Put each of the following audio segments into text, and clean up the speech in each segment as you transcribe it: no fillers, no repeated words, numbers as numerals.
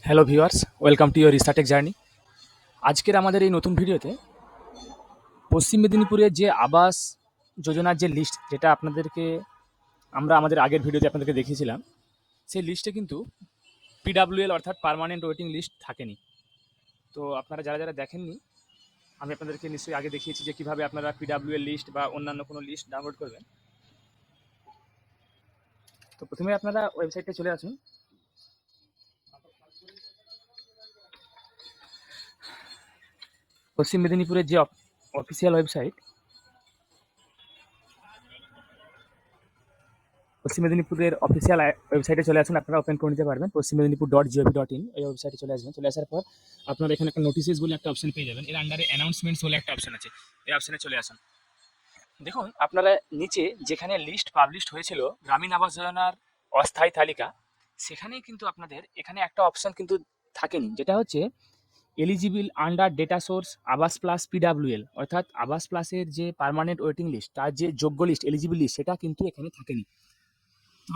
Hello viewers, welcome to your research tech journey. আজকের আমাদের এই নতুন ভিডিওতে পশ্চিম মেদিনীপুরের যে আবাস যোজনার যে লিস্ট, যেটা আপনাদেরকে আমরা আমাদের আগের ভিডিওতে আপনাদেরকে দেখিয়েছিলাম, সেই লিস্টে কিন্তু পিডাব্লিউএল অর্থাৎ পার্মানেন্ট ওয়েটিং লিস্ট থাকেনি। তো আপনারা যারা যারা দেখেননি, আমি আপনাদেরকে নিশ্চয়ই আগে দেখিয়েছি যে কীভাবে আপনারা পিডাব্লিউএল লিস্ট বা অন্যান্য কোনো লিস্ট ডাউনলোড করবেন। তো প্রথমে আপনারা ওয়েবসাইটে চলে আসুন। পশ্চিম মেদিনীপুরের যে অফিসিয়াল ওয়েবসাইট, পশ্চিম মেদিনীপুরের অফিসিয়াল ওয়েবসাইটে চলে আসুন। আপনারা ওপেন করে নিতে পারবেন পশ্চিমমেদিনীপুর.gov.in। এই ওয়েবসাইটে চলে আসবেন। চলে আসার পর আপনারা এখানে একটা নোটিসেস বলে একটা অপশন পেয়ে যাবেন। এর আন্ডারে অ্যানাউন্সমেন্টস বলে একটা অপশন আছে, এই অপশনে চলে আসুন। দেখুন আপনারা নিচে যেখানে লিস্ট পাবলিশড হয়েছিল গ্রামীণ আবাস যোজনার অস্থায়ী তালিকা, সেখানেই কিন্তু আপনাদের এখানে একটা অপশন কিন্তু থাকেনি, যেটা হচ্ছে এলিজিবল আন্ডার ডেটা সোর্স আবাস প্লাস পিডাব্লিউএল, অর্থাৎ আবাস প্লাসের যে পার্মানেন্ট ওয়েটিং লিস্ট, তার যে যোগ্য লিস্ট, এলিজিবল লিস্ট, সেটা কিন্তু এখানে থাকেনি। তো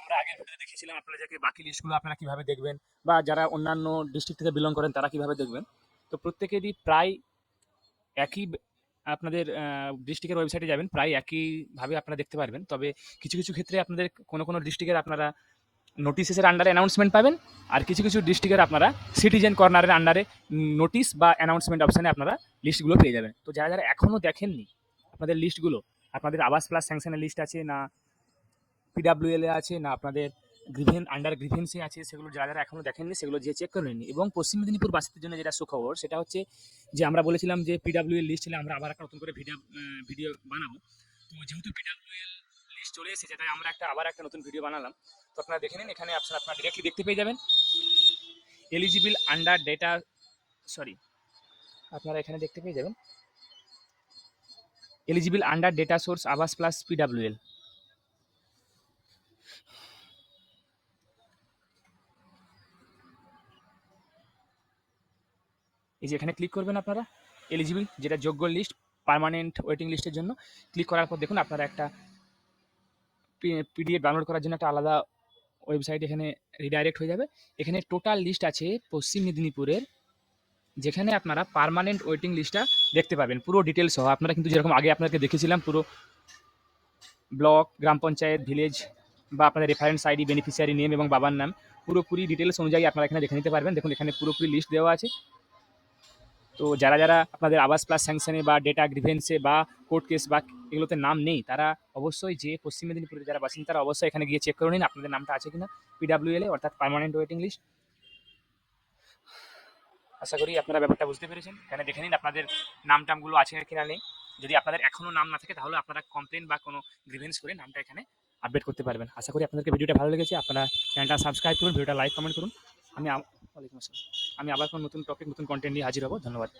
আমরা আগের ভিডিওতে দেখেছিলাম আপনারা যাকে বাকি লিস্টগুলো আপনারা কিভাবে দেখবেন, বা যারা অন্যান্য ডিস্ট্রিক্ট থেকে বিলং করেন তারা কিভাবে দেখবেন। তো প্রত্যেকেরই প্রায় একই আপনাদের ডিস্ট্রিক্টের ওয়েবসাইটে যাবেন, প্রায় একইভাবে আপনারা দেখতে পারবেন। তবে কিছু কিছু ক্ষেত্রে আপনাদের কোনো কোনো ডিস্ট্রিক্টের আপনারা নোটিসেসের আন্ডারে অ্যানাউন্সমেন্ট পাবেন, আর কিছু কিছু ডিস্ট্রিক্টের আপনারা সিটিজেন কর্নারের আন্ডারে নোটিশ বা অ্যানাউন্সমেন্ট অপশানে আপনারা লিস্টগুলো পেয়ে যাবেন। তো যারা যারা এখনও দেখেননি আপনাদের লিস্টগুলো, আপনাদের আবাস প্লাস স্যাংশনের লিস্ট আছে না, পিডাব্লিউএল এ আছে না, আপনাদের আন্ডার গ্রিভেন্সে আছে, সেগুলো যারা যারা এখনও দেখেননি সেগুলো যে চেক করে নিন। এবং পশ্চিম মেদিনীপুর বাসীদের জন্য যেটা সুখবর, সেটা হচ্ছে যে আমরা বলেছিলাম যে পিডাব্লিউএল লিস্ট হলে আমরা আবার একটা নতুন করে ভিডিও বানাবো। তো যেহেতু পিডাব্লিউএল লিস্ট চলে এসেছে, তাই আমরা আবার একটা নতুন ভিডিও বানালাম। তো আপনারা দেখে নিন, এখানে অপশন আপনারা ডিরেক্টলি দেখতে পেয়ে যাবেন এলিজিবল আন্ডার ডেটা, সরি, আপনারা এখানে দেখতে পেয়ে যাবেন এলিজিবল আন্ডার ডেটা সোর্স আবাস প্লাস পিডাব্লিউএল। এই যে এখানে ক্লিক করবেন আপনারা, এলিজিবল যেটা যোগ্য লিস্ট পার্মানেন্ট ওয়েটিং লিস্টের জন্য ক্লিক করার পর দেখুন আপনারা একটা পিডিএফ ডাউনলোড করার জন্য একটা আলাদা ওয়েবসাইট এখানে রিডাইরেক্ট হয়ে যাবে। এখানে টোটাল লিস্ট আছে পশ্চিম মেদিনীপুরের, যেখানে আপনারা পার্মানেন্ট ওয়েটিং লিস্টটা দেখতে পাবেন পুরো ডিটেলস সহ। আপনারা কিন্তু যেরকম আগে আপনাদেরকে দেখেছিলাম পুরো ব্লক, গ্রাম পঞ্চায়েত, ভিলেজ, বা আপনাদের রেফারেন্স আইডি, বেনিফিশিয়ারি নেম এবং বাবার নাম, পুরোপুরি ডিটেলস অনুযায়ী আপনারা এখানে দেখে নিতে পারবেন। দেখুন এখানে পুরোপুরি লিস্ট দেওয়া আছে। তো যারা যারা আপনাদের আবাস প্লাস স্যাংশনে বা ডেটা গ্রিভেন্সে বা কোর্ট কেস বা এগুলোতে নাম নেই, তারা অবশ্যই যে পশ্চিম মেদিনীপুরের যারা বাসিন্দা তারা অবশ্যই এখানে গিয়ে চেক করে নিন আপনাদের নামটা আছে কিনা পিডাব্লিউএল এ, অর্থাৎ পার্মানেন্ট ওয়েটিং লিস্ট। আশা করি আপনারা ব্যাপারটা বুঝতে পেরেছেন। এখানে দেখে নিন আপনাদের নাম টামগুলো আছে কিনা নেই। যদি আপনাদের এখনও নাম না থাকে তাহলে আপনারা কমপ্লেন বা কোনো গ্রিভেন্স করে নামটা এখানে আপডেট করতে পারবেন। আশা করি আপনাদেরকে ভিডিওটা ভালো লেগেছে। আপনারা চ্যানেলটা সাবস্ক্রাইব করুন, ভিডিওটা লাইক কমেন্ট করুন। ওয়ালাইকুম আসসালাম। আমি আবার কোনো নতুন টপিক, নতুন কন্টেন্ট নিয়ে হাজির হব। ধন্যবাদ।